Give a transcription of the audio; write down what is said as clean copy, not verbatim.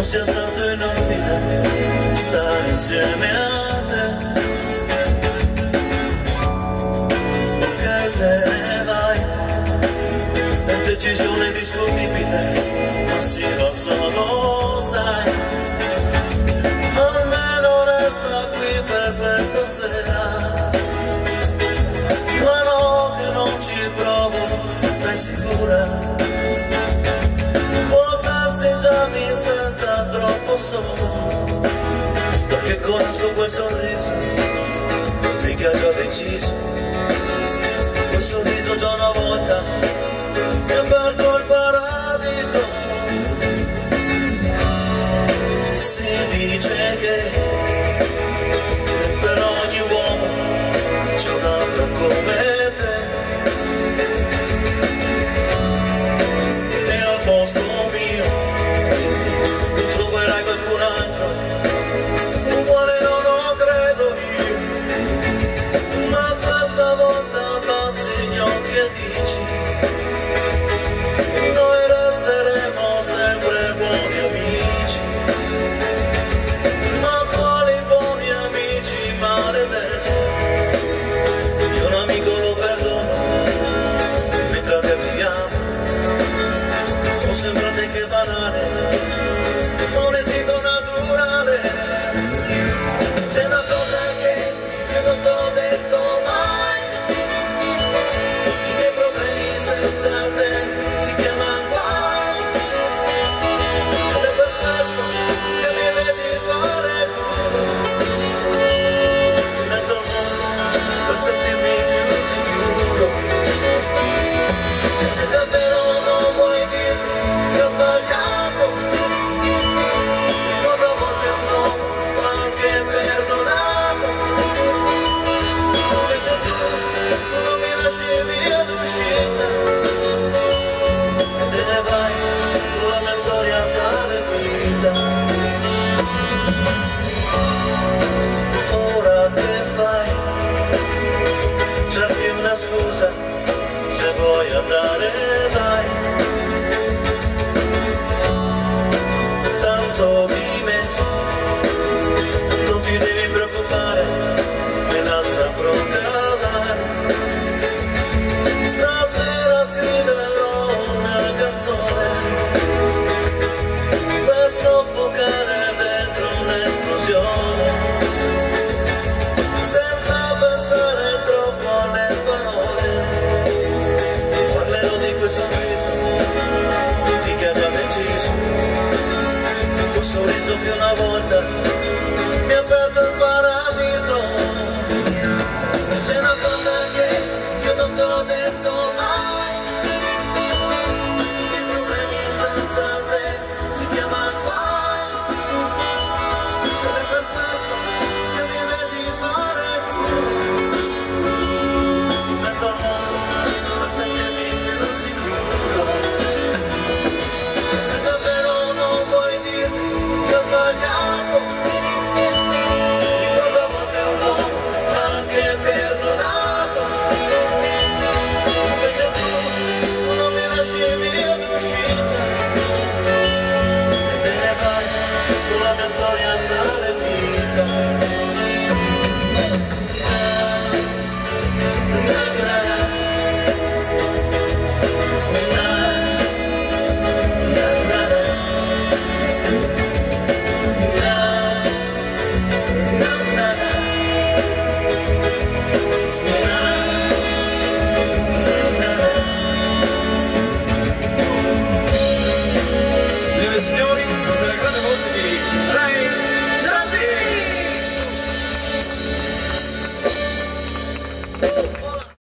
non sia stato inutile stare insieme a te. Ok, te ne vai, è decisione discutibile, ma si va solo, sai. Almeno resta qui per questa sera, ma no che non ci provo, stai sicura? Già mi senta troppo solo, perché conosco quel sorriso, mica già deciso, quel sorriso già una volta mi ha aperto il paradiso. Si dice che per ogni uomo c'è un altro come te, e al posto mio troverai qualcun altro, uguale non lo credo io, ma questa volta passi gli occhi e dici, noi resteremo sempre buoni amici. Ma quali buoni amici, maledetti, io un amico lo perdono, mentre arriviamo, o sembra te che banale, un istinto naturale. C'è una cosa che non t'ho detto mai, i miei problemi senza te si chiamano guai, ed è per questo che mi vedi fare duro in mezzo al mondo per sentirmi più sicuro. E se davvero non vuoi dirmi che ho sbagliato, scusa, se vuoi andare vai, tanto di me non ti devi preoccupare, me la saprò cavare. Stasera scriverò una canzone per soffocare dentro un'esplosione, senza pensare troppo alle parole. Parlerò di quel sorriso, di che ha già deciso, quel sorriso che una volta mi ha aperto